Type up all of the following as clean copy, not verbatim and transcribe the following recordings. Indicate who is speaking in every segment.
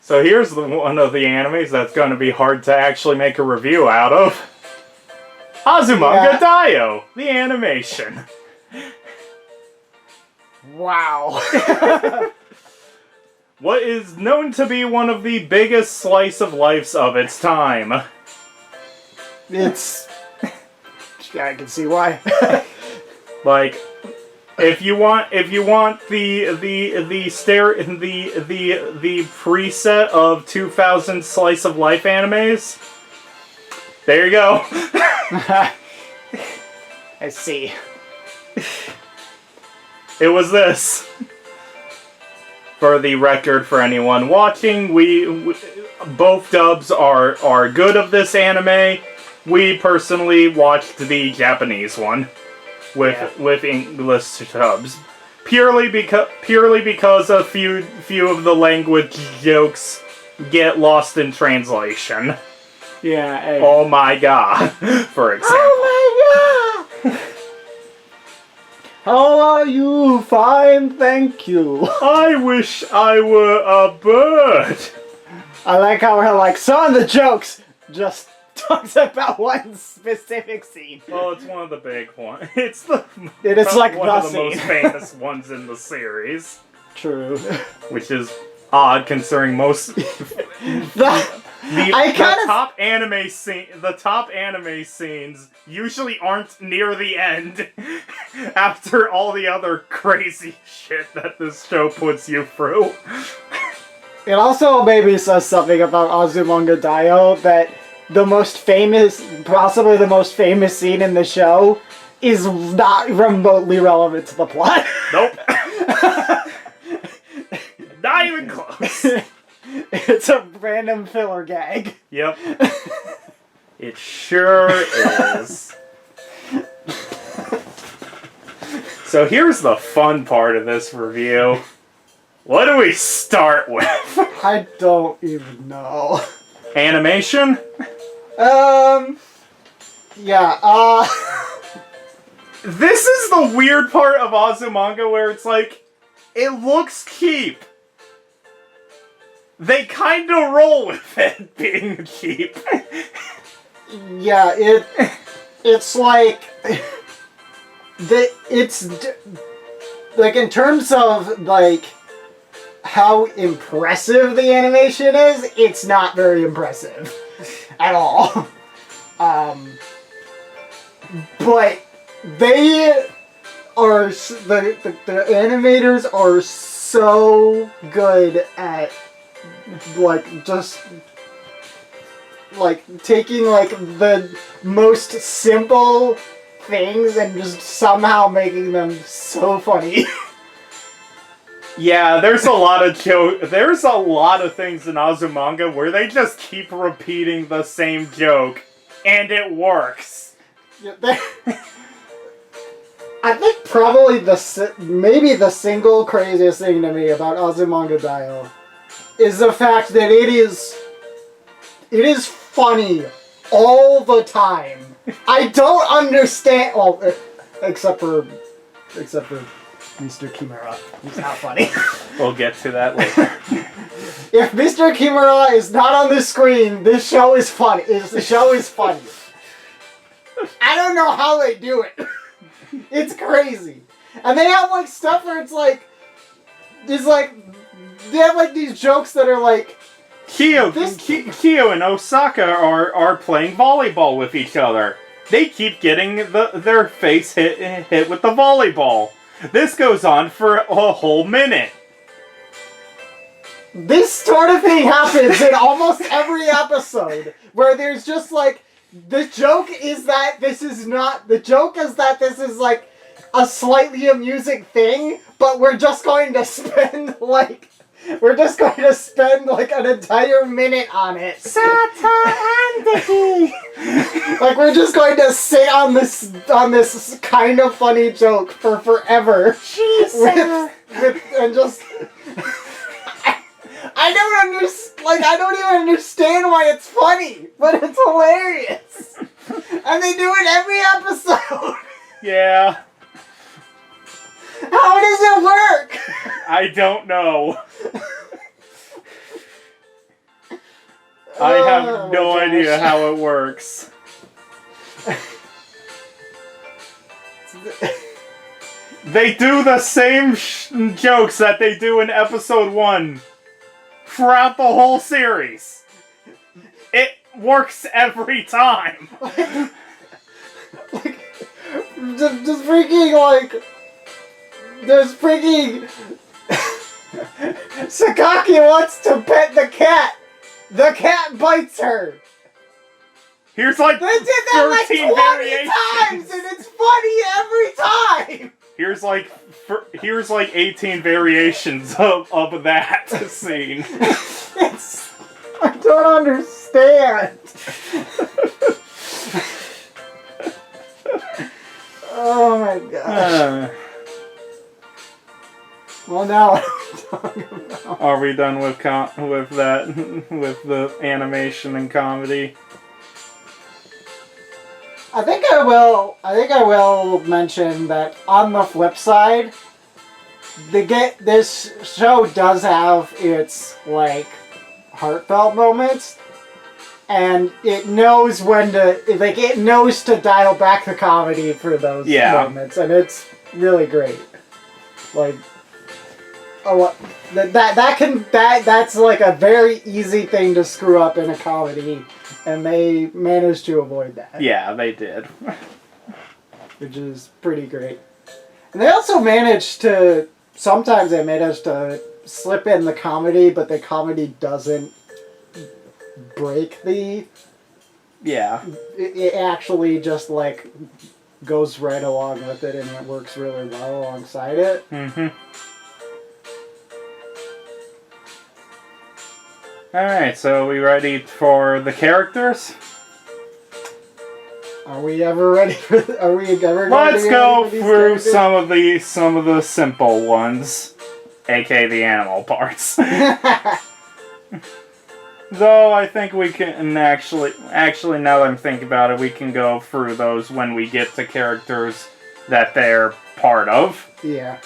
Speaker 1: So here's one of the animes that's going to be hard to actually make a review out of. Azumanga Daioh, the animation.
Speaker 2: Wow.
Speaker 1: What is known to be one of the biggest slice of lifes of its time.
Speaker 2: It's... I can see why.
Speaker 1: Like, if you want the preset of 2000 slice of life animes, there you go.
Speaker 2: I see.
Speaker 1: It was this. For the record, for anyone watching, we both dubs are good of this anime. We personally watched the Japanese one with English subs, purely because a few of the language jokes get lost in translation.
Speaker 2: Yeah. Hey.
Speaker 1: Oh my god, for example.
Speaker 2: Oh my god! How are you? Fine, thank you.
Speaker 1: I wish I were a bird.
Speaker 2: I like how we're like, some of the jokes just talks about one specific scene.
Speaker 1: Oh, it's one of the big ones. It's
Speaker 2: like
Speaker 1: one of the
Speaker 2: scene.
Speaker 1: most famous ones in the series.
Speaker 2: True.
Speaker 1: Which is odd considering most the top anime scenes usually aren't near the end after all the other crazy shit that this show puts you through.
Speaker 2: It also maybe says something about Azumanga Daioh that possibly the most famous scene in the show is not remotely relevant to the plot.
Speaker 1: Nope. Not even close.
Speaker 2: It's a random filler gag.
Speaker 1: Yep. It sure is. So here's the fun part of this review. What do we start with?
Speaker 2: I don't even know.
Speaker 1: Animation?
Speaker 2: Yeah,
Speaker 1: This is the weird part of Azumanga where it's like, it looks cheap. They kind of roll with it being cheap.
Speaker 2: Yeah, it's like... It's... Like, in terms of, like, how impressive the animation is, it's not very impressive. At all. But they are... The animators are so good at, like, just... like, taking, like, the most simple things and just somehow making them so funny.
Speaker 1: Yeah, there's a lot of there's a lot of things in Azumanga where they just keep repeating the same joke, and it works.
Speaker 2: Yeah, I think probably maybe the single craziest thing to me about Azumanga Daioh is the fact that it is funny all the time. I don't understand. Well, except for Mr. Kimura. He's not funny.
Speaker 1: We'll get to that later.
Speaker 2: If Mr. Kimura is not on the screen, this show is funny. The show is funny. I don't know how they do it. It's crazy. And they have like stuff where it's like, they have like these jokes that are like,
Speaker 1: Kyo and Osaka are playing volleyball with each other. They keep getting their face hit with the volleyball. This goes on for a whole minute.
Speaker 2: This sort of thing happens in almost every episode, where there's just like, the joke is that this is like a slightly amusing thing, but we're just going to spend like an entire minute on it. Sata and Dicky! Like, we're just going to sit on this kind of funny joke for forever. Jesus! And just... I don't even understand why it's funny, but it's hilarious. And they do it every episode.
Speaker 1: Yeah.
Speaker 2: How does it work?
Speaker 1: I don't know. I have no idea how it works. They do the same jokes that they do in episode 1 throughout the whole series. It works every time.
Speaker 2: Just freaking like... There's freaking... Sakaki wants to pet the cat. The cat bites her.
Speaker 1: Here's like
Speaker 2: They did that like
Speaker 1: 13
Speaker 2: 20
Speaker 1: variations.
Speaker 2: times, and it's funny every time.
Speaker 1: Here's like 18 variations of that scene.
Speaker 2: I don't understand. Oh my god. Well, now what are we talking about?
Speaker 1: Are we done with the animation and comedy?
Speaker 2: I think I will mention that on the flip side, this show does have its like heartfelt moments, and it knows when to it knows to dial back the comedy for those moments, and it's really great. Like, that's like a very easy thing to screw up in a comedy. And they managed to avoid that.
Speaker 1: Yeah, they did.
Speaker 2: Which is pretty great. And they also managed to... Sometimes they manage to slip in the comedy, but the comedy doesn't break the...
Speaker 1: Yeah.
Speaker 2: It actually just, like, goes right along with it, and it works really well alongside it.
Speaker 1: Mm-hmm. Alright, so are we ready for the characters?
Speaker 2: Are we ever ready for... Are we ever
Speaker 1: Let's go through
Speaker 2: characters?
Speaker 1: some of the simple ones, aka the animal parts. Though I think we can actually now that I'm thinking about it, we can go through those when we get to characters that they're part of.
Speaker 2: Yeah.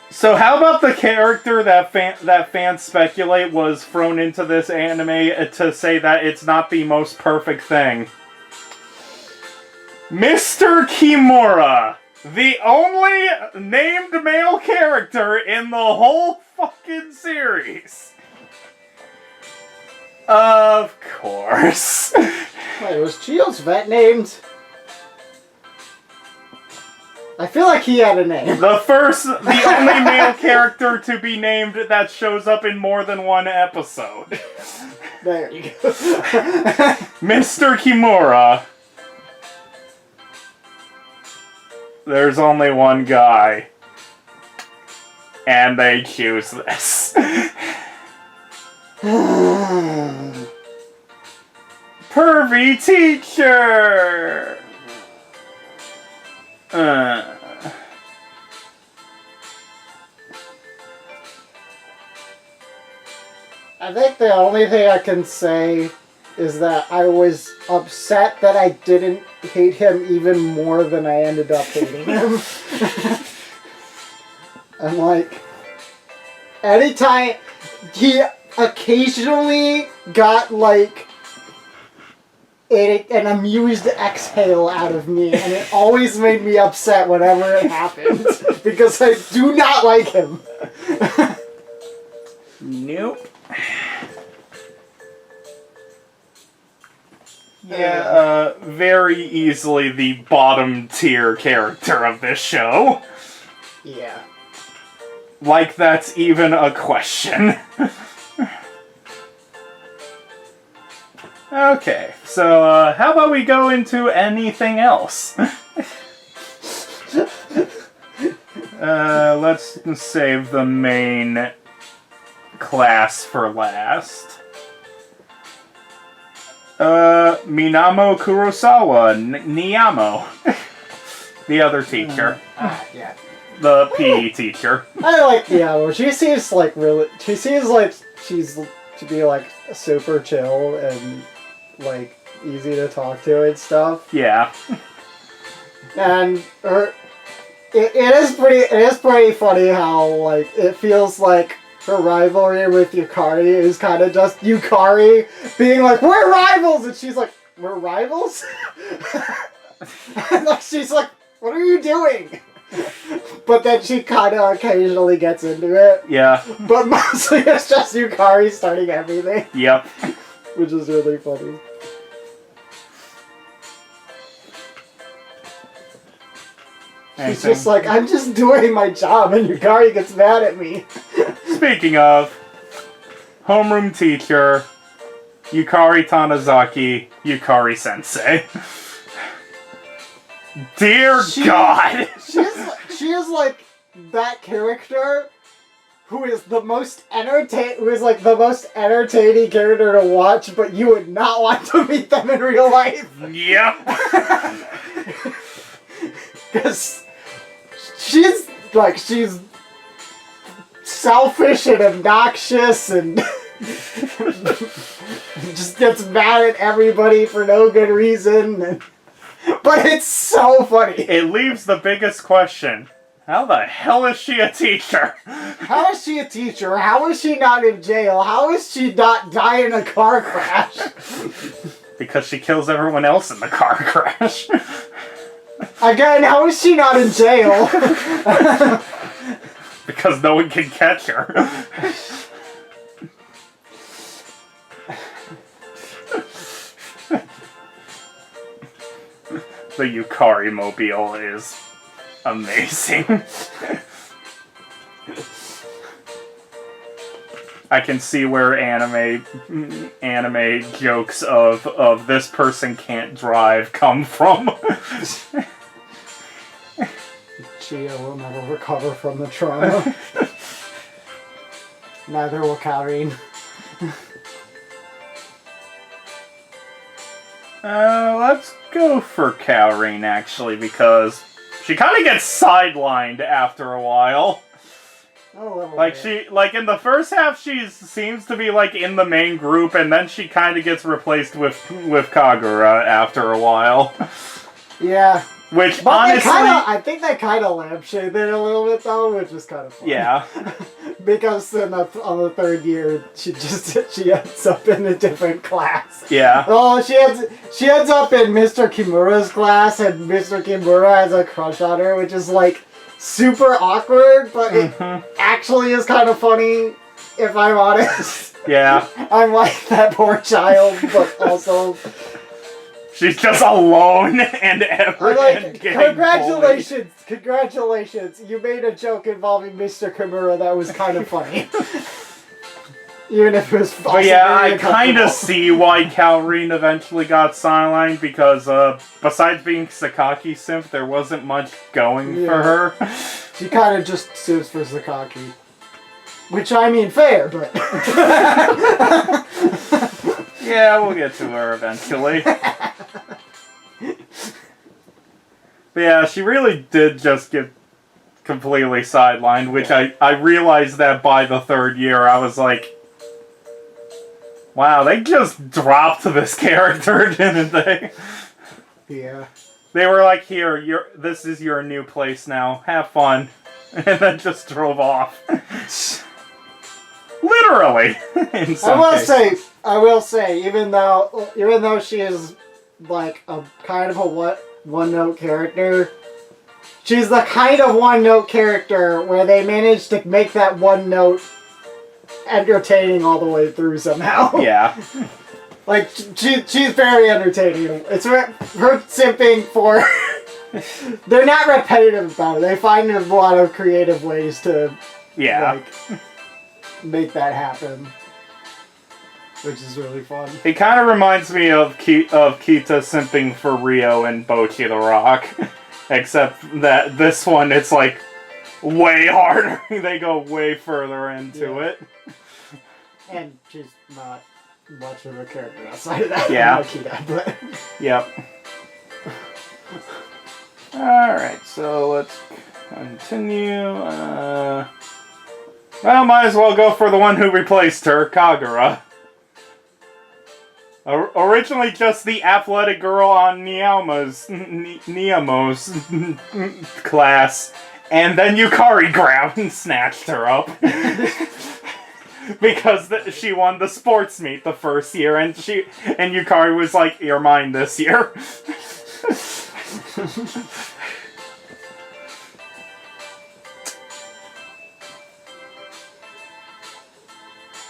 Speaker 1: So how about the character that fans speculate was thrown into this anime to say that it's not the most perfect thing? Mr. Kimura! The only named male character in the whole fucking series! Of course.
Speaker 2: Wait, was Chio's vet named? I feel like he had a name.
Speaker 1: The only male character to be named that shows up in more than one episode.
Speaker 2: There you go.
Speaker 1: Mr. Kimura. There's only one guy. And they choose this. Pervy teacher!
Speaker 2: I think the only thing I can say is that I was upset that I didn't hate him even more than I ended up hating him. And like, anytime he occasionally got like an amused exhale out of me, and it always made me upset whenever it happened because I do not like him.
Speaker 1: Nope. Yeah, very easily the bottom tier character of this show.
Speaker 2: Yeah.
Speaker 1: Like that's even a question. Okay, so how about we go into anything else? Let's save the main class for last. Minamo Kurosawa, Niyamo. The other teacher.
Speaker 2: Yeah.
Speaker 1: The PE teacher.
Speaker 2: I like Daioh. She seems like she's to be like super chill and like easy to talk to and stuff.
Speaker 1: Yeah.
Speaker 2: And it is pretty funny how like it feels like her rivalry with Yukari is kind of just Yukari being like, we're rivals! And she's like, we're rivals? And like, she's like, what are you doing? But then she kind of occasionally gets into it.
Speaker 1: Yeah.
Speaker 2: But mostly it's just Yukari starting everything.
Speaker 1: Yep.
Speaker 2: Which is really funny. She's just like, I'm just doing my job, and Yukari gets mad at me.
Speaker 1: Speaking of, homeroom teacher, Yukari Tanizaki, Yukari Sensei. Dear God!
Speaker 2: She is like that character who is the most entertaining character to watch, but you would not want to meet them in real life.
Speaker 1: Yep.
Speaker 2: Because she's selfish and obnoxious and just gets mad at everybody for no good reason. But it's so funny.
Speaker 1: It leaves the biggest question. How the hell is she a teacher?
Speaker 2: How is she a teacher? How is she not in jail? How is she not die in a car crash?
Speaker 1: Because she kills everyone else in the car crash.
Speaker 2: Again, how is she not in jail?
Speaker 1: Because no one can catch her. The Yukari mobile is amazing. I can see where anime jokes of this person can't drive come from.
Speaker 2: Chia will never recover from the trauma. Neither will Karin.
Speaker 1: Let's go for Karin, actually, because she kind of gets sidelined after a while. Like,
Speaker 2: bit.
Speaker 1: in the first half, she seems to be, like, in the main group, and then she kind of gets replaced with Kagura after a while.
Speaker 2: Yeah.
Speaker 1: Which,
Speaker 2: but
Speaker 1: honestly...
Speaker 2: I think they kind of lampshade it a little bit, though, which is kind of funny.
Speaker 1: Yeah.
Speaker 2: Because on the third year, she ends up in a different class.
Speaker 1: Yeah.
Speaker 2: Oh, she ends up in Mr. Kimura's class, and Mr. Kimura has a crush on her, which is, like, super awkward, but it actually is kind of funny, if I'm honest.
Speaker 1: Yeah.
Speaker 2: I'm like that poor child, but also...
Speaker 1: She's just alone and ever.
Speaker 2: Like, congratulations! You made a joke involving Mr. Kimura that was kind of funny. Even if it was false.
Speaker 1: But yeah, I kind of see why Karin eventually got sidelined, because besides being Sakaki simp, there wasn't much going for her.
Speaker 2: She kind of just sues for Sakaki. Which, I mean, fair, but...
Speaker 1: Yeah, we'll get to her eventually. But yeah, she really did just get completely sidelined, which I realized that by the third year. I was like, wow, they just dropped this character, didn't they?
Speaker 2: Yeah. They
Speaker 1: were like, here, this is your new place now. Have fun. And then just drove off. Literally. In some cases.
Speaker 2: I will say, even though she is like a kind of a one-note character, she's the kind of one-note character where they managed to make that one note entertaining all the way through somehow.
Speaker 1: Yeah.
Speaker 2: Like, she's very entertaining. It's her simping for... They're not repetitive about it. They find a lot of creative ways to like make that happen. Which is really fun.
Speaker 1: It kind of reminds me of Kita simping for Rio and Bochi the Rock. Except that this one, it's like way harder. They go way further into it.
Speaker 2: And she's not much of a character outside of that.
Speaker 1: Yeah.
Speaker 2: Kita, but...
Speaker 1: Yep. Alright, so let's continue. Well, might as well go for the one who replaced her, Kagura. Originally just the athletic girl on Niamo's class, And then Yukari grabbed and snatched her up. Because she won the sports meet the first year, and Yukari was like, "You're mine this year."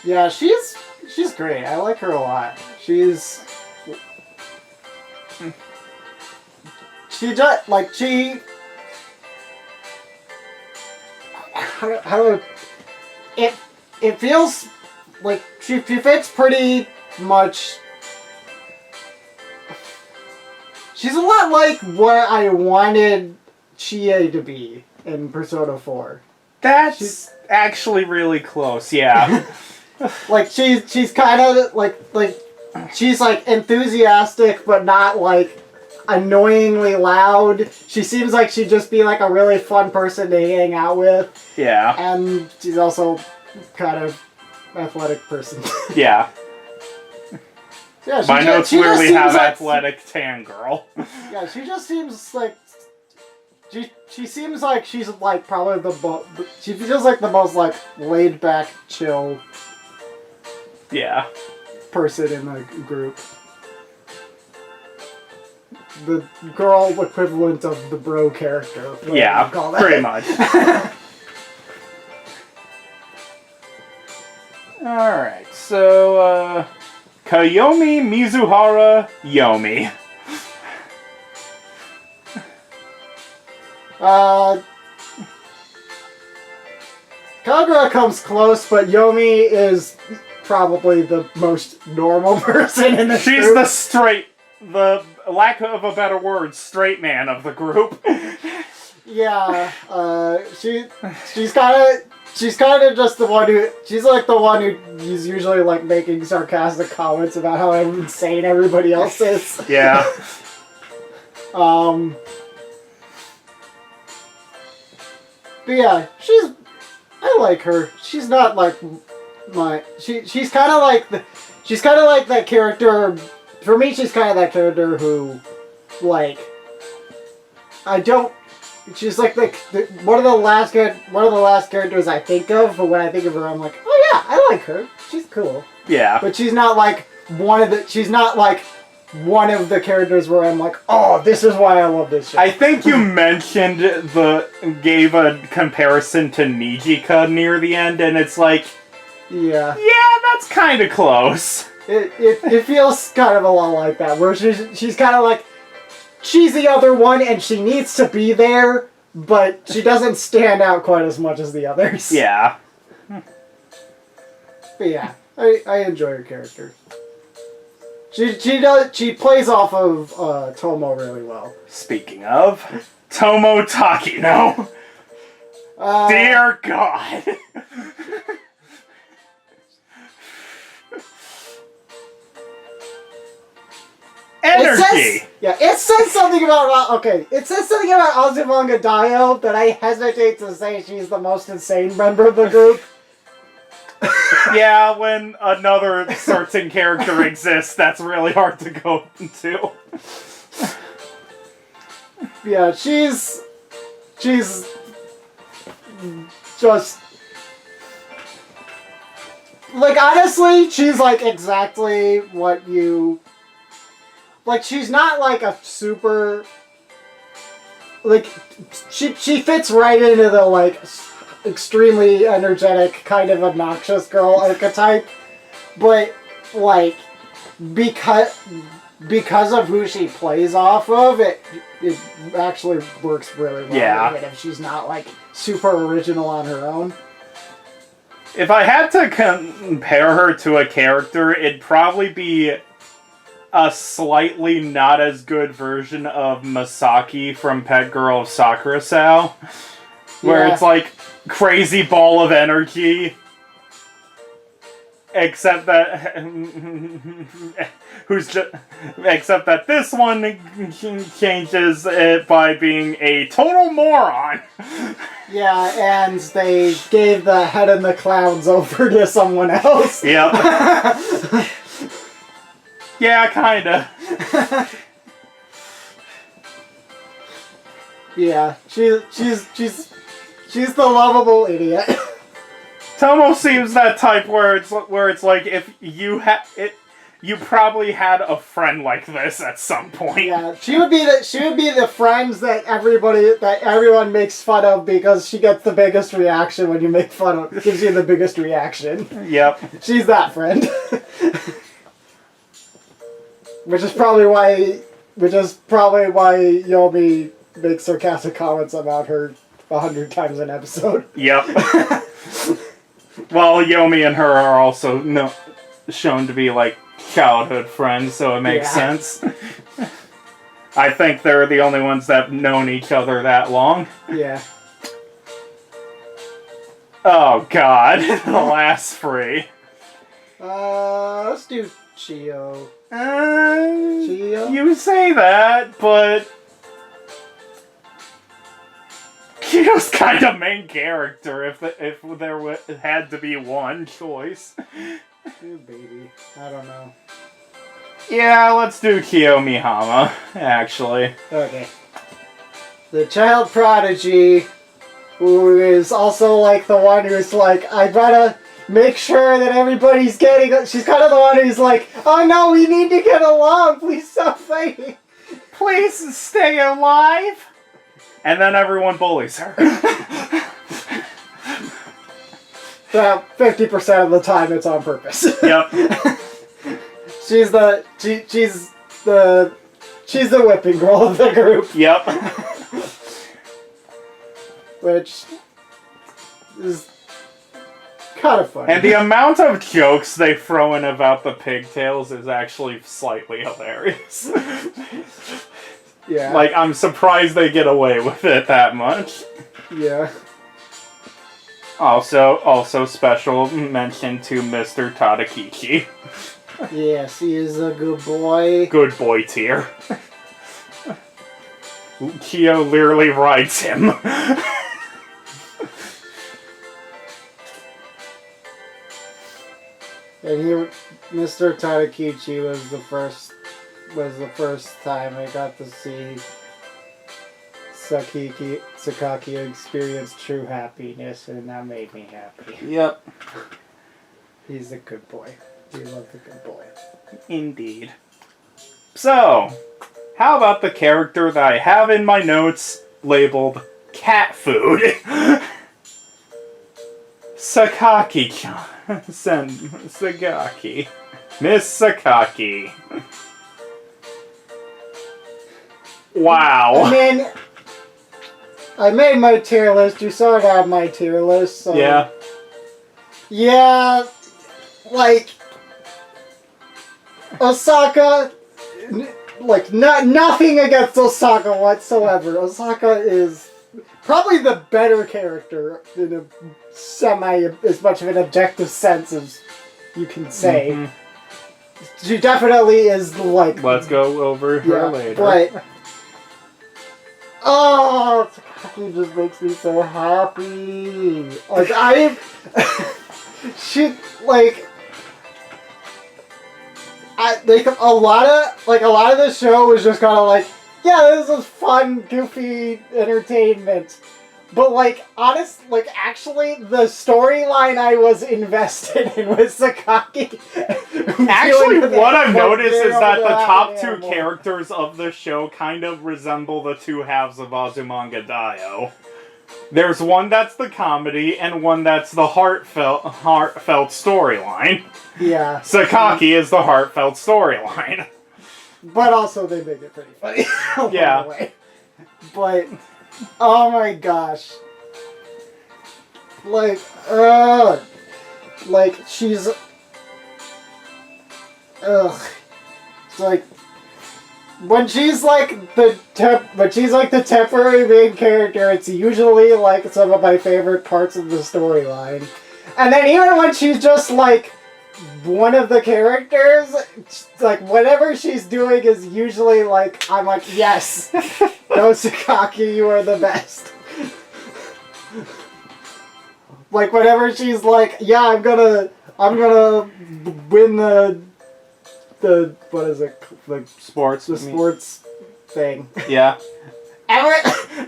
Speaker 2: Yeah, she's great. I like her a lot. She just like she. How do it feels like she fits pretty much. She's a lot like what I wanted Chie to be in Persona 4.
Speaker 1: She's actually really close, yeah.
Speaker 2: Like she's kind of like she's like enthusiastic but not like annoyingly loud. She seems like she'd just be like a really fun person to hang out with.
Speaker 1: Yeah.
Speaker 2: And she's also kind of athletic person.
Speaker 1: Yeah.
Speaker 2: Yeah,
Speaker 1: my notes clearly have athletic tan girl.
Speaker 2: Yeah, she just seems like she seems like she's like probably she feels like the most like laid back, chill person in the group. The girl equivalent of the bro character.
Speaker 1: Yeah, pretty much. Alright, so, Kayomi Mizuhara Yomi.
Speaker 2: Kagura comes close, but Yomi is probably the most normal person in the group.
Speaker 1: She's the lack of a better word, straight man of the group.
Speaker 2: Yeah, she's kind of just the one who, she's like the one who is usually like making sarcastic comments about how insane everybody else is.
Speaker 1: Yeah.
Speaker 2: But yeah, I like her. She's not like she's kind of like that character. For me, she's kind of that character who, like, she's like one of the last characters I think of, but when I think of her, I'm like, oh yeah, I like her. She's cool.
Speaker 1: Yeah.
Speaker 2: But she's not like one of the characters where I'm like, oh, this is why I love this show.
Speaker 1: I think you mentioned gave a comparison to Nijika near the end, and it's like,
Speaker 2: yeah,
Speaker 1: that's kind of close.
Speaker 2: It feels kind of a lot like that, where she's kind of like, she's the other one and she needs to be there, but she doesn't stand out quite as much as the others.
Speaker 1: Yeah.
Speaker 2: But yeah, I enjoy her character. She plays off of Tomo really well.
Speaker 1: Speaking of, Tomo Takino. Dear God. Energy!
Speaker 2: It says something about Azumanga Daioh that I hesitate to say she's the most insane member of the group.
Speaker 1: Yeah, when another certain character exists, that's really hard to go into.
Speaker 2: Yeah, she's just, like, honestly, she's like exactly what you, like, she's not like a super, like, she fits right into the, like, extremely energetic, kind of obnoxious girl archetype, but, like, because of who she plays off of, it actually works really well.
Speaker 1: Yeah.
Speaker 2: Even if she's not, like, super original on her own.
Speaker 1: If I had to compare her to a character, it'd probably be a slightly not as good version of Masaki from Pet Girl of Sakura-sao, where it's like crazy ball of energy, except that except that this one changes it by being a total moron.
Speaker 2: Yeah, and they gave the head and the clouds over to someone else.
Speaker 1: Yep. Yeah, kinda.
Speaker 2: Yeah, she's She's the lovable idiot.
Speaker 1: Tomo seems that type where it's like if you probably had a friend like this at some point.
Speaker 2: Yeah, she would be the friends that everyone makes fun of because she gets the biggest reaction when you make fun of. Gives you the biggest reaction.
Speaker 1: Yep.
Speaker 2: She's that friend. Which is probably why Yomi makes sarcastic comments about her 100 times an episode.
Speaker 1: Yep. Well, Yomi and her are also shown to be like childhood friends, so it makes sense. I think they're the only ones that have known each other that long.
Speaker 2: Yeah.
Speaker 1: Oh God, the last three.
Speaker 2: Let's do Chio.
Speaker 1: Chio? You say that, but Chio's kind of main character if there had to be one choice.
Speaker 2: Dude, baby. I don't know.
Speaker 1: Yeah, let's do Kyo Mihama, actually.
Speaker 2: Okay. The child prodigy, who is also like the one who's like, I gotta make sure that everybody's getting. She's kind of the one who's like, oh no, we need to get along. Please stop fighting.
Speaker 1: Please stay alive. And then everyone bullies her.
Speaker 2: About 50% of the time, it's on purpose.
Speaker 1: Yep.
Speaker 2: She's the whipping girl of the group.
Speaker 1: Yep.
Speaker 2: Which is kind of funny.
Speaker 1: And the amount of jokes they throw in about the pigtails is actually slightly hilarious.
Speaker 2: Yeah.
Speaker 1: Like, I'm surprised they get away with it that much.
Speaker 2: Yeah.
Speaker 1: Also special mention to Mr. Tadakichi.
Speaker 2: Yes, he is a good boy.
Speaker 1: Good boy tier. Kyo literally rides him.
Speaker 2: And Mr. Tadakichi was the first time I got to see Sakaki experience true happiness, and that made me happy.
Speaker 1: Yep.
Speaker 2: He's a good boy. We love the good boy.
Speaker 1: Indeed. So, how about the character that I have in my notes labeled cat food? Sakaki-chan. Sakaki. Miss Sakaki. Wow.
Speaker 2: I mean, I made my tier list. You saw it on my tier list. So
Speaker 1: Yeah.
Speaker 2: Yeah, like Osaka, like nothing against Osaka whatsoever. Osaka is probably the better character in a as much of an objective sense as you can say. Mm-hmm. She definitely is like.
Speaker 1: Let's go over her later.
Speaker 2: But oh, Sakaki just makes me so happy. Like she like. A lot of the show was just kind of like, yeah, this was fun, goofy entertainment. But actually, the storyline I was invested in was Sakaki.
Speaker 1: Actually, what I've noticed is that the top two characters of the show kind of resemble the two halves of Azumanga Daioh. There's one that's the comedy, and one that's the heartfelt storyline.
Speaker 2: Yeah.
Speaker 1: Sakaki is the heartfelt storyline.
Speaker 2: But also, they make it pretty funny.
Speaker 1: Yeah.
Speaker 2: But, oh my gosh. She's... It's like... When she's like the temporary main character, it's usually like some of my favorite parts of the storyline. And then even when she's just like one of the characters, like whatever she's doing is usually like, I'm like, yes, go Sakaki, you are the best. Like whenever she's like, yeah, I'm gonna win the what is it? The
Speaker 1: sports
Speaker 2: thing.
Speaker 1: Yeah.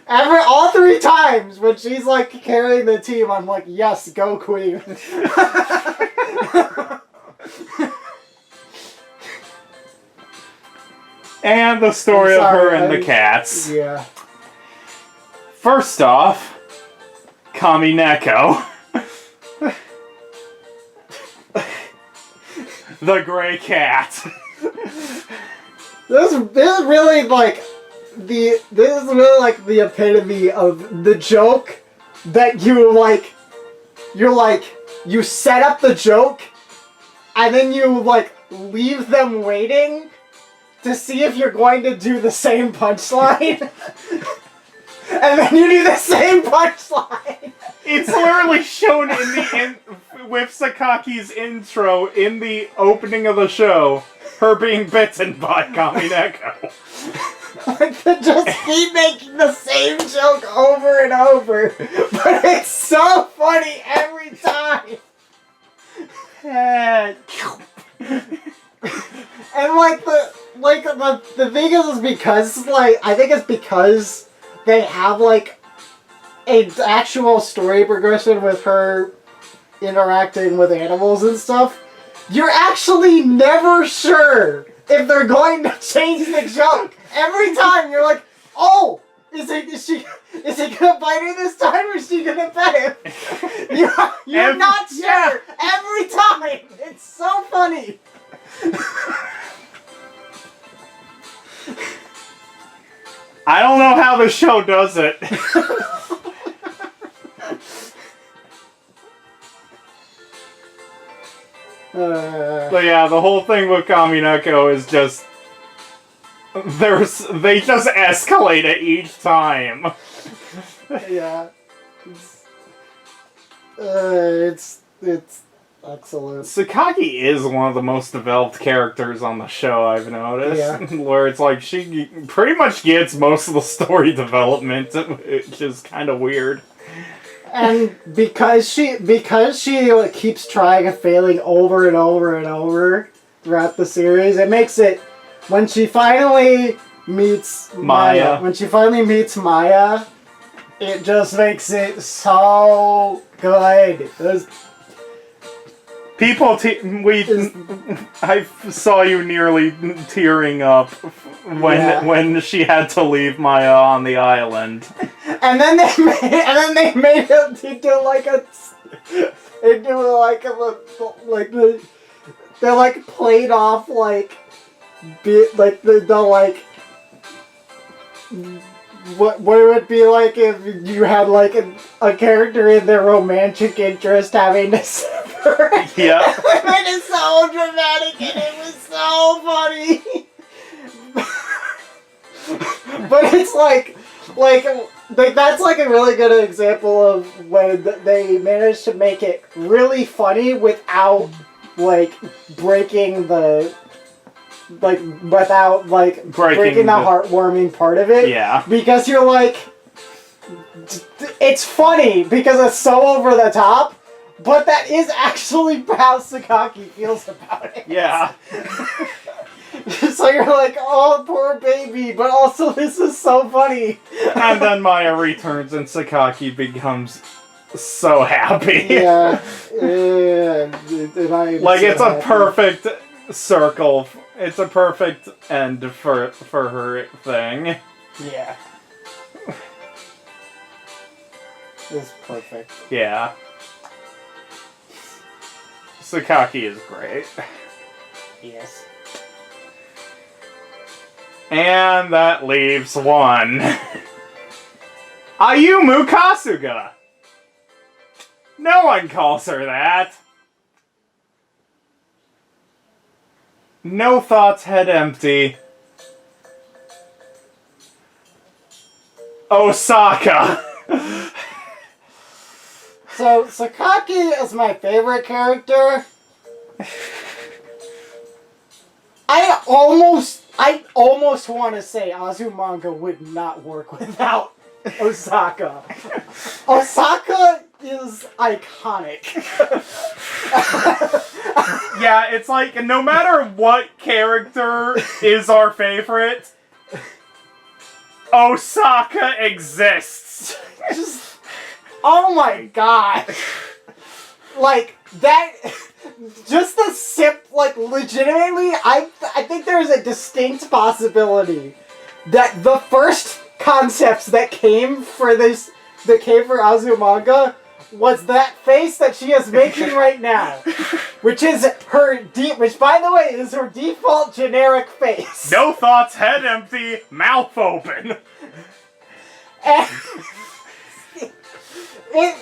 Speaker 2: All 3 times when she's like carrying the team, I'm like, yes, go queen.
Speaker 1: And the story of her and the cats.
Speaker 2: Yeah.
Speaker 1: First off, Kamineko. The gray cat.
Speaker 2: This is really like the epitome of the joke that you set up the joke and then you like leave them waiting to see if you're going to do the same punchline. And then you do the same punchline.
Speaker 1: It's literally shown with Sakaki's intro in the opening of the show, her being bitten by Kamineko.
Speaker 2: Like, just keep making the same joke over and over, but it's so funny every time. And the thing is because I think it's because they have like an actual story progression with her interacting with animals and stuff. You're actually never sure if they're going to change the joke. Every time you're like, oh, is he gonna bite her this time or is she gonna pet him? You're not sure every time. It's so funny.
Speaker 1: I don't know how the show does it. But yeah, the whole thing with Kamineko is just they just escalate it each time.
Speaker 2: Yeah. It's excellent.
Speaker 1: Sakaki is one of the most developed characters on the show, I've noticed.
Speaker 2: Yeah.
Speaker 1: Where it's like she pretty much gets most of the story development, which is kind of weird.
Speaker 2: And because she like, keeps trying and failing over and over and over throughout the series, it makes it when she finally meets Maya. When she finally meets Maya, it just makes it so good.
Speaker 1: I saw you nearly tearing up when she had to leave Maya on the island.
Speaker 2: And then they made him into they like played off like bit what would it be like if you had like a character in their romantic interest having to suffer?
Speaker 1: Yeah.
Speaker 2: It made it so dramatic and it was so funny. But it's like that's like a really good example of when they managed to make it really funny without like breaking the breaking the heartwarming part of it.
Speaker 1: Yeah.
Speaker 2: Because you're like, it's funny because it's so over the top, but that is actually how Sakaki feels about it.
Speaker 1: Yeah.
Speaker 2: So you're like, oh, poor baby, but also this is so funny.
Speaker 1: And then Maya returns and Sakaki becomes so happy.
Speaker 2: Yeah.
Speaker 1: It's a perfect circle. It's a perfect end for her thing.
Speaker 2: Yeah. It's perfect.
Speaker 1: Yeah. Sakaki is great.
Speaker 2: Yes.
Speaker 1: And that leaves one. Ayumu Kasuga! No one calls her that. No thoughts, head empty. Osaka!
Speaker 2: So, Sakaki is my favorite character. I almost want to say Azumanga would not work without Osaka. Osaka is iconic.
Speaker 1: Yeah, it's like, no matter what character is our favorite, Osaka exists.
Speaker 2: Just, oh my god. Like, that, just the sip, like, legitimately, I think there's a distinct possibility that the first concepts that came for Azumanga was that face that she is making right now. Which is which by the way is her default generic face.
Speaker 1: No thoughts, head empty, mouth open.
Speaker 2: And it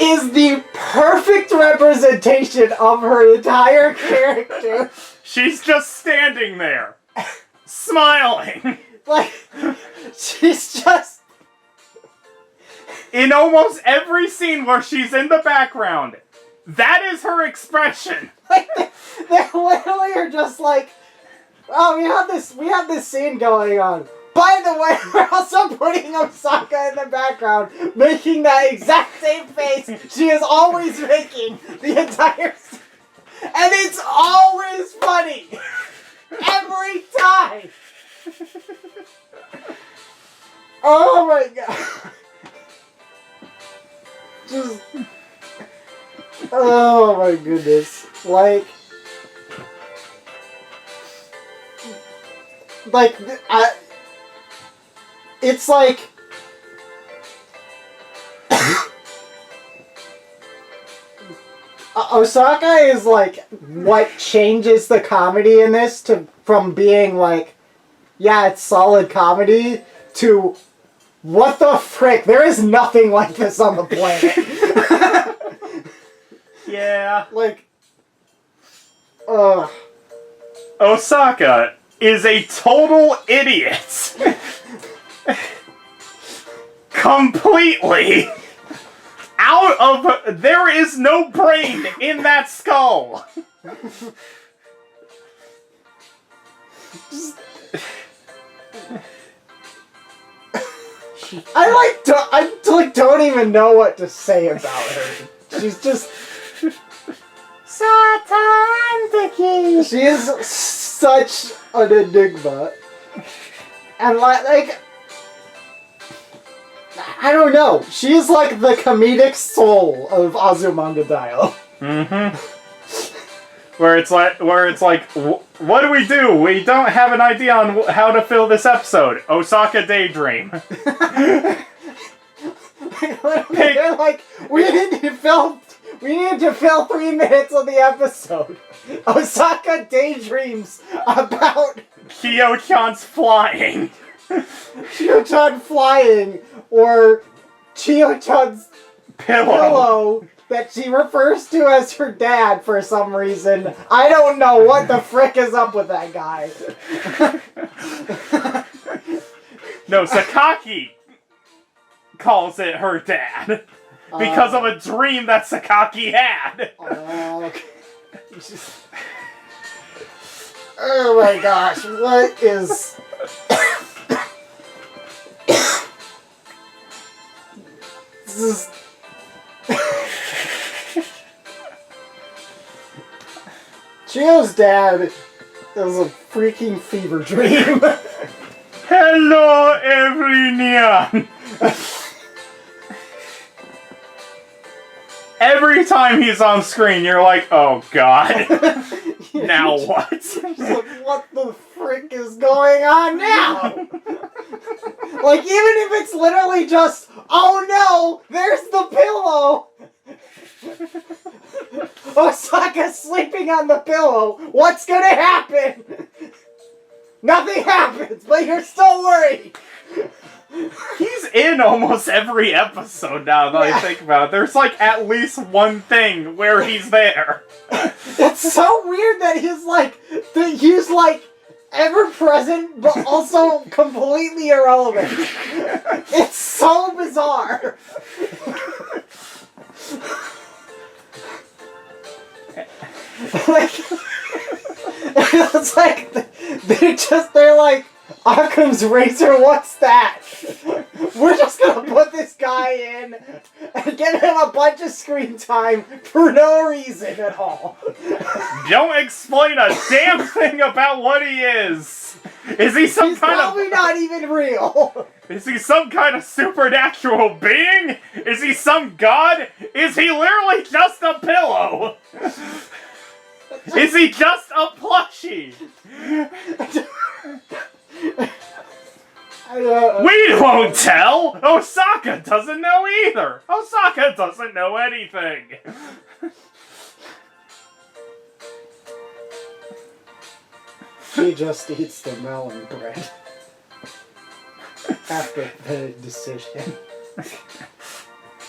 Speaker 2: is the perfect representation of her entire character.
Speaker 1: She's just standing there, smiling.
Speaker 2: Like, she's just...
Speaker 1: In almost every scene where she's in the background, that is her expression.
Speaker 2: Like, they literally are just like, oh, we have this scene going on. By the way, we're also putting Osaka in the background, making that exact same face she is always making the entire scene. And it's always funny. Every time. Oh my god. Just... Oh my goodness. It's like... Osaka is like what changes the comedy in this from being like, yeah, it's solid comedy, to what the frick, there is nothing like this on the planet.
Speaker 1: Yeah.
Speaker 2: Like,
Speaker 1: Osaka is a total idiot. Completely. There is no brain in that skull.
Speaker 2: I don't even know what to say about her. She's just... She is such an enigma. And like... I don't know. She's like the comedic soul of Azumanga Daioh.
Speaker 1: Mm-hmm. Where it's like, what do? We don't have an idea on how to fill this episode. Osaka daydream.
Speaker 2: They're like, we need to fill 3 minutes of the episode. Osaka daydreams about
Speaker 1: Kyo-chan's flying.
Speaker 2: Kyo-chan flying, or Kyo-chan's pillow that she refers to as her dad for some reason. I don't know what the frick is up with that guy.
Speaker 1: No, Sakaki calls it her dad because of a dream that Sakaki had.
Speaker 2: Okay. Oh my gosh, what is... This is... Chio's dad is a freaking fever dream.
Speaker 1: Hello, everyone. Every time he's on screen, you're like, oh god. Now what?
Speaker 2: Like, what the frick is going on now? Like, even if it's literally just, oh no, there's the pillow. Osaka's sleeping on the pillow. What's gonna happen? Nothing happens, but you're still worried.
Speaker 1: He's in almost every episode now that I think about it. There's like at least one thing where he's there.
Speaker 2: It's so weird that he's like ever present but also completely irrelevant. It's so bizarre. Like, it's like they're like, Occam's razor, what's that? We're just gonna put this guy in and give him a bunch of screen time for no reason at all.
Speaker 1: Don't explain a damn thing about what he is! Is he some
Speaker 2: He's
Speaker 1: kind
Speaker 2: probably
Speaker 1: of...
Speaker 2: not even real.
Speaker 1: Is he some kind of supernatural being? Is he some god? Is he literally just a pillow? Is he just a plushie? We won't tell! Osaka doesn't know either! Osaka doesn't know anything!
Speaker 2: She just eats the melon bread. After the decision.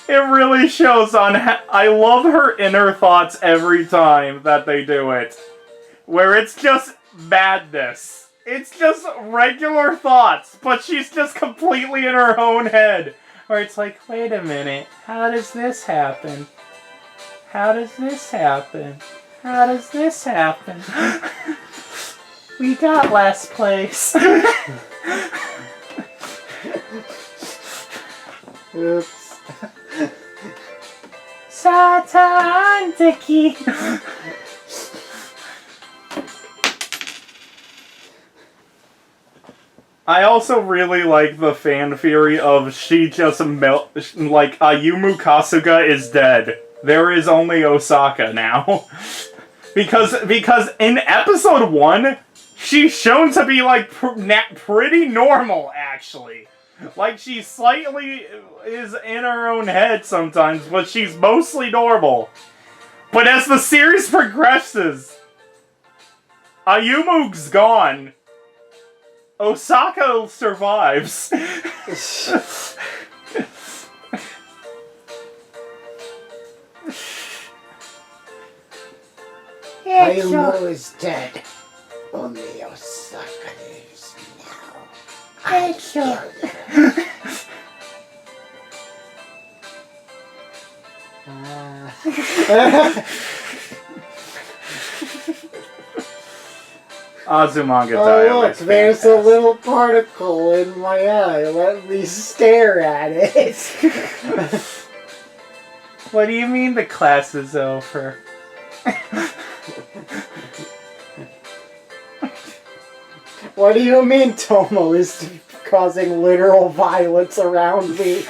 Speaker 1: It really shows on I love her inner thoughts every time that they do it. Where it's just madness. It's just regular thoughts, but she's just completely in her own head. Where it's like, wait a minute, how does this happen? How does this happen? How does this happen? We got last place.
Speaker 2: Oops.
Speaker 1: Satantiki. I also really like the fan theory of she just like Ayumu Kasuga is dead. There is only Osaka now. because in episode 1, she's shown to be like pretty normal actually. Like she slightly is in her own head sometimes, but she's mostly normal. But as the series progresses, Ayumu's gone. Osaka survives.
Speaker 2: Ayumu is dead. Only Osaka is now. I killed her.
Speaker 1: Azumanga Daioh.
Speaker 2: Oh look, there's a little particle in my eye. Let me stare at it.
Speaker 1: What do you mean the class is over?
Speaker 2: What do you mean Tomo is causing literal violence around me?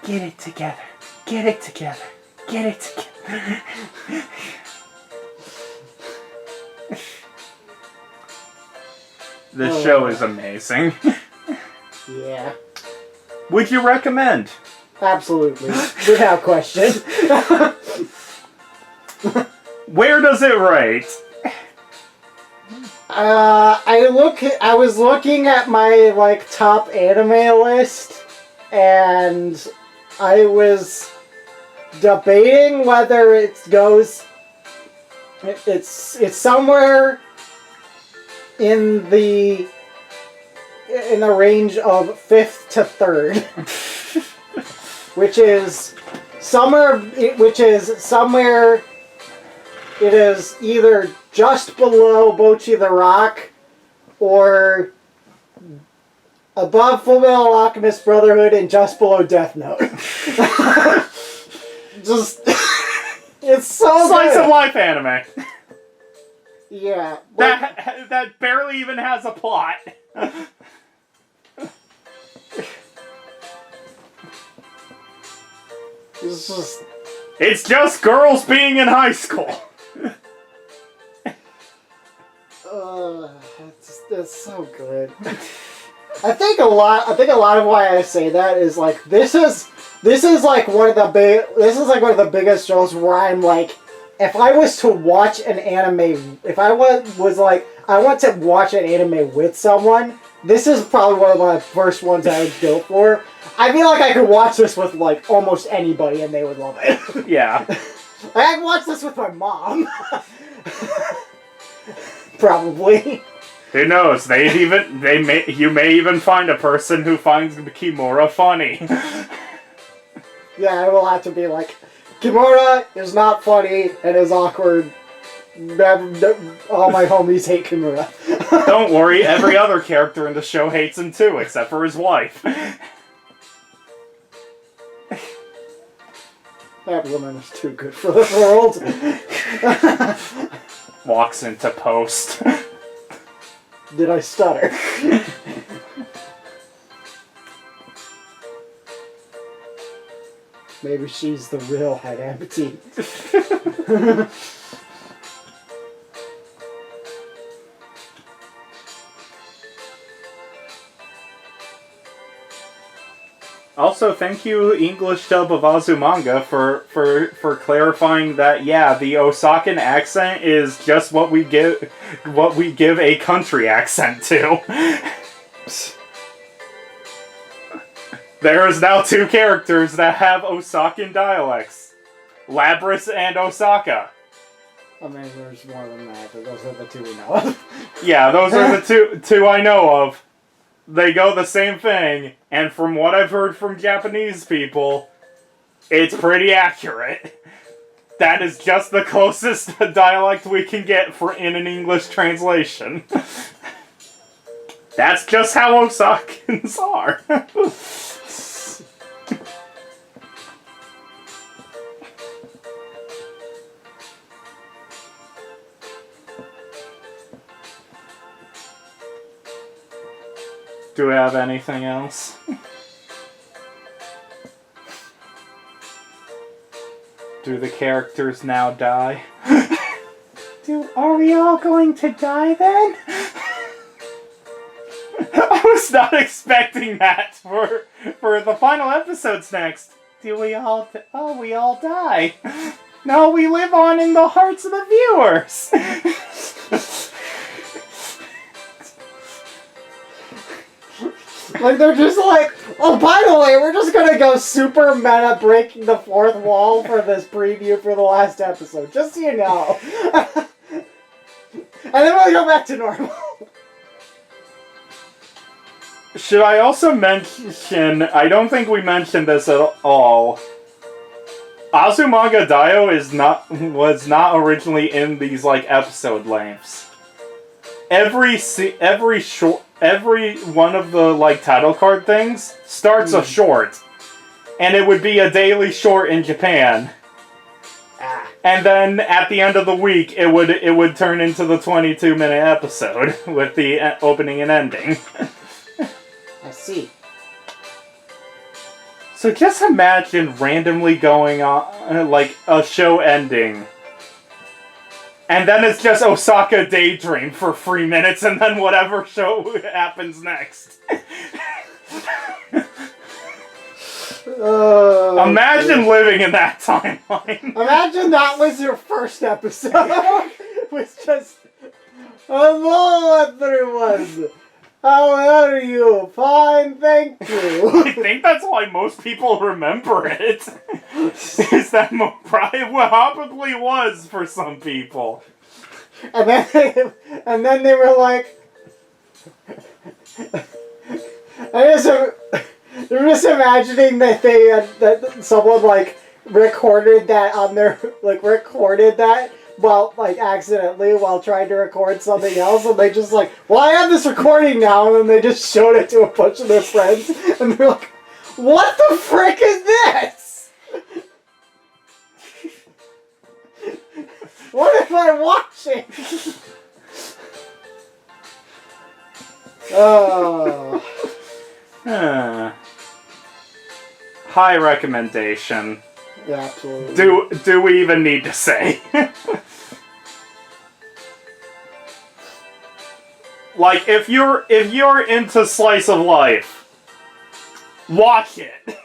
Speaker 1: Get it together. Get it together. Get it together. This show is amazing.
Speaker 2: Yeah.
Speaker 1: Would you recommend?
Speaker 2: Absolutely. Without question.
Speaker 1: Where does it rate?
Speaker 2: I was looking at my, like, top anime list, and I was debating whether it goes... It's somewhere in the range of 5th to 3rd. which is somewhere it is either just below Bocchi the Rock or above Fullmetal Alchemist Brotherhood and just below Death Note. Just it's so
Speaker 1: Slice
Speaker 2: good.
Speaker 1: of life anime.
Speaker 2: Yeah.
Speaker 1: That barely even has a plot. It's just girls being in high school.
Speaker 2: It's so good. I think a lot of why I say that is like this is like one of the biggest shows where I'm like, if I was to watch an anime, if I was like I want to watch an anime with someone, this is probably one of my first ones I would go for. I feel like I could watch this with like almost anybody and they would love it.
Speaker 1: Yeah.
Speaker 2: I could watch this with my mom. Probably.
Speaker 1: Who knows? You may even find a person who finds Kimura funny.
Speaker 2: Yeah, I will have to be like, Kimura is not funny and is awkward All my homies hate Kimura.
Speaker 1: Don't worry, every other character in the show hates him too, except for his wife.
Speaker 2: That woman is too good for this world.
Speaker 1: Walks into post.
Speaker 2: Did I stutter? Maybe she's the real head empty.
Speaker 1: Also, thank you, English dub of Azumanga, for clarifying that, yeah, the Osakan accent is just what we give a country accent to. There is now 2 characters that have Osakan dialects. Labris and Osaka.
Speaker 2: I mean, there's more than that, but those are the 2 we know of.
Speaker 1: Yeah, those are the two I know of. They go the same thing, and from what I've heard from Japanese people, it's pretty accurate. That is just the closest dialect we can get in an English translation. That's just how Osakans are. Do we have anything else? Do the characters now die? Are we all going to die then? I was not expecting that for the final episodes next. Do we all we all die? No, we live on in the hearts of the viewers.
Speaker 2: Like, they're just like, oh, by the way, we're just gonna go super meta breaking the 4th wall for this preview for the last episode, just so you know. And then we'll go back to normal.
Speaker 1: Should I also mention, I don't think we mentioned this at all, Azumanga Daioh was not originally in these, like, episode lengths. Every one of the, like, title card things starts a short. And it would be a daily short in Japan. And then at the end of the week, it would turn into the 22-minute episode with the opening and ending.
Speaker 2: I see.
Speaker 1: So just imagine randomly going on, like, a show ending. And then it's just Osaka Daydream for 3 minutes, and then whatever show happens next. Imagine living in that timeline.
Speaker 2: Imagine that was your first episode. Was just, hello everyone. How are you? Fine, thank you.
Speaker 1: I think that's why most people remember it. Is that probably what probably was for some people.
Speaker 2: And then they were like, I'm just imagining that that someone like recorded that on their while, like, accidentally while trying to record something else, and they just like, well, I have this recording now, and then they just showed it to a bunch of their friends, and they're like, what the frick is this? What am I watching?
Speaker 1: High recommendation.
Speaker 2: Yeah, absolutely.
Speaker 1: Do we even need to say? Like, if you're into slice of life, watch it.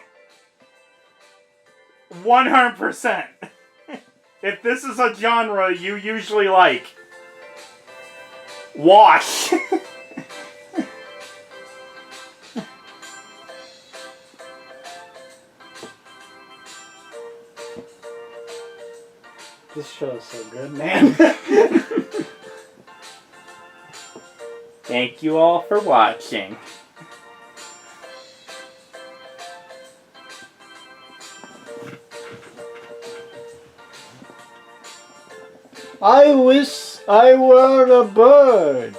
Speaker 1: 100%. If this is a genre you usually like, watch.
Speaker 2: This show is so good, man.
Speaker 1: Thank you all for watching.
Speaker 2: I wish I were a bird.